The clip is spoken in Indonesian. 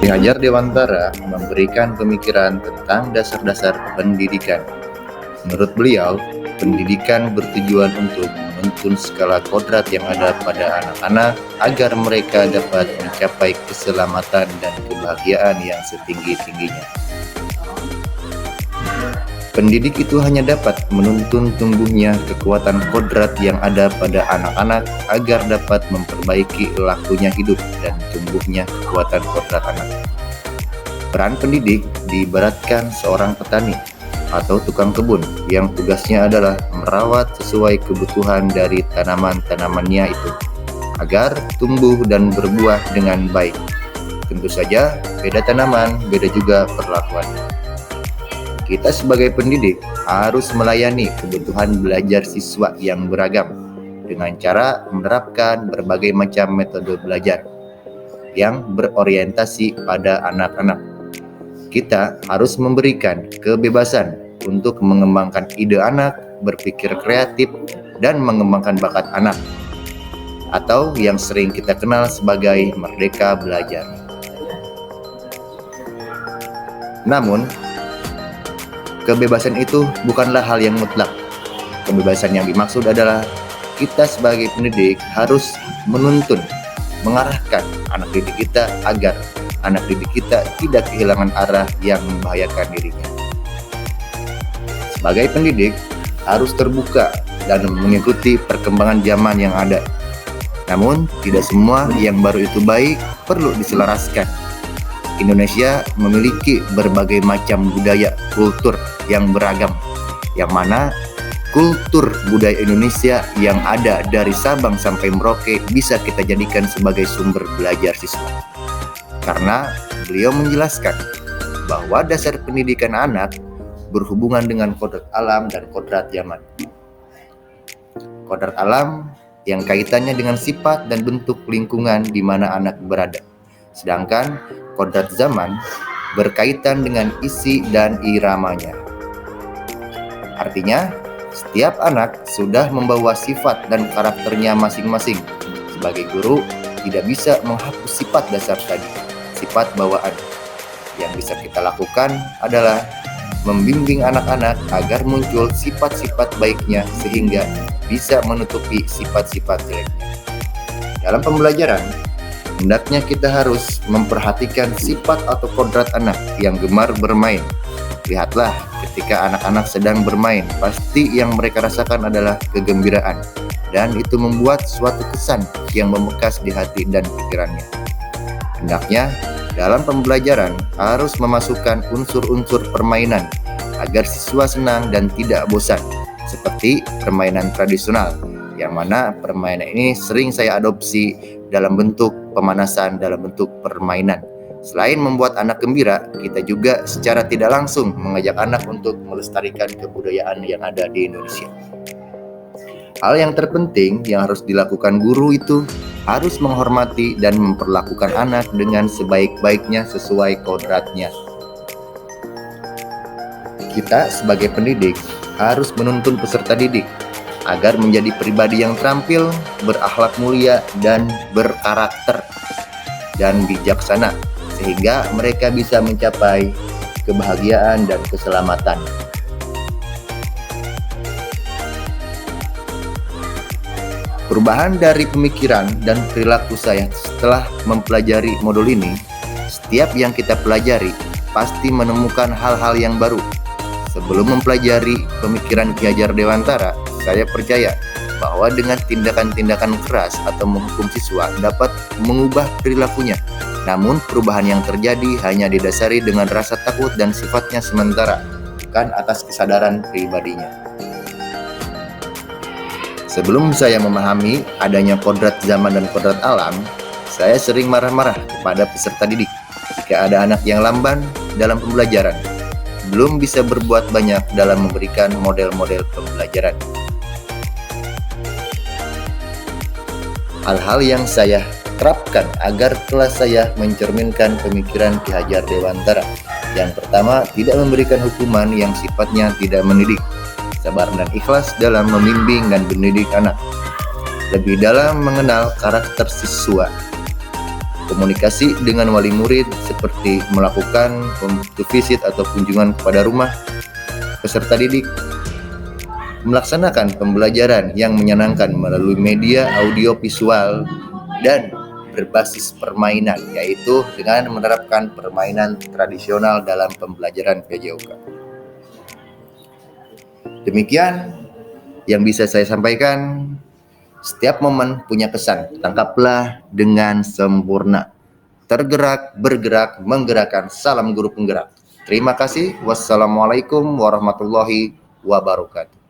Ki Hajar Dewantara memberikan pemikiran tentang dasar-dasar pendidikan. Menurut beliau, pendidikan bertujuan untuk menuntun skala kodrat yang ada pada anak-anak agar mereka dapat mencapai keselamatan dan kebahagiaan yang setinggi-tingginya. Pendidik itu hanya dapat menuntun tumbuhnya kekuatan kodrat yang ada pada anak-anak agar dapat memperbaiki lakunya hidup dan tumbuhnya kekuatan kodrat anak. Peran pendidik diibaratkan seorang petani atau tukang kebun yang tugasnya adalah merawat sesuai kebutuhan dari tanaman-tanamannya itu agar tumbuh dan berbuah dengan baik. Tentu saja, beda tanaman, beda juga perlakuannya. Kita sebagai pendidik harus melayani kebutuhan belajar siswa yang beragam dengan cara menerapkan berbagai macam metode belajar yang berorientasi pada anak-anak. Kita harus memberikan kebebasan untuk mengembangkan ide anak, berpikir kreatif, dan mengembangkan bakat anak, atau yang sering kita kenal sebagai merdeka belajar. Namun, kebebasan itu bukanlah hal yang mutlak. Kebebasan yang dimaksud adalah kita sebagai pendidik harus menuntun, mengarahkan anak didik kita agar anak didik kita tidak kehilangan arah yang membahayakan dirinya. Sebagai pendidik harus terbuka dan mengikuti perkembangan zaman yang ada. Namun, tidak semua yang baru itu baik perlu diselaraskan. Indonesia memiliki berbagai macam budaya, kultur yang beragam, yang mana kultur budaya Indonesia yang ada dari Sabang sampai Merauke bisa kita jadikan sebagai sumber belajar siswa. Karena beliau menjelaskan bahwa dasar pendidikan anak berhubungan dengan kodrat alam dan kodrat zaman. Kodrat alam yang kaitannya dengan sifat dan bentuk lingkungan di mana anak berada. Sedangkan kodrat zaman berkaitan dengan isi dan iramanya. Artinya, setiap anak sudah membawa sifat dan karakternya masing-masing. Sebagai guru, tidak bisa menghapus sifat dasar tadi, sifat bawaan. Yang bisa kita lakukan adalah membimbing anak-anak agar muncul sifat-sifat baiknya sehingga bisa menutupi sifat-sifat jeleknya. Dalam pembelajaran, hendaknya kita harus memperhatikan sifat atau kodrat anak yang gemar bermain. Lihatlah, ketika anak-anak sedang bermain, pasti yang mereka rasakan adalah kegembiraan, dan itu membuat suatu kesan yang membekas di hati dan pikirannya. Hendaknya, dalam pembelajaran harus memasukkan unsur-unsur permainan agar siswa senang dan tidak bosan, seperti permainan tradisional, yang mana permainan ini sering saya adopsi dalam bentuk pemanasan, dalam bentuk permainan. Selain membuat anak gembira, kita juga secara tidak langsung mengajak anak untuk melestarikan kebudayaan yang ada di Indonesia. Hal yang terpenting yang harus dilakukan guru itu harus menghormati dan memperlakukan anak dengan sebaik-baiknya sesuai kodratnya. Kita sebagai pendidik harus menuntun peserta didik agar menjadi pribadi yang terampil, berakhlak mulia, dan berkarakter dan bijaksana, sehingga mereka bisa mencapai kebahagiaan dan keselamatan. Perubahan dari pemikiran dan perilaku saya setelah mempelajari modul ini, setiap yang kita pelajari pasti menemukan hal-hal yang baru. Sebelum mempelajari pemikiran Ki Hajar Dewantara, saya percaya bahwa dengan tindakan-tindakan keras atau menghukum siswa dapat mengubah perilakunya. Namun perubahan yang terjadi hanya didasari dengan rasa takut dan sifatnya sementara, bukan atas kesadaran pribadinya. Sebelum saya memahami adanya kodrat zaman dan kodrat alam, saya sering marah-marah kepada peserta didik jika ada anak yang lamban dalam pembelajaran, belum bisa berbuat banyak dalam memberikan model-model pembelajaran. Hal-hal yang saya terapkan agar kelas saya mencerminkan pemikiran Ki Hajar Dewantara. Yang pertama, tidak memberikan hukuman yang sifatnya tidak mendidik. Sabar dan ikhlas dalam membimbing dan mendidik anak. Lebih dalam mengenal karakter siswa. komunikasi dengan wali murid seperti melakukan visit atau kunjungan kepada rumah peserta didik, melaksanakan pembelajaran yang menyenangkan melalui media audio visual dan berbasis permainan, yaitu dengan menerapkan permainan tradisional dalam pembelajaran PJOK. Demikian yang bisa saya sampaikan. Setiap momen punya pesan, tangkaplah dengan sempurna. Tergerak, bergerak, menggerakkan. Salam guru penggerak. Terima kasih. Wassalamualaikum warahmatullahi wabarakatuh.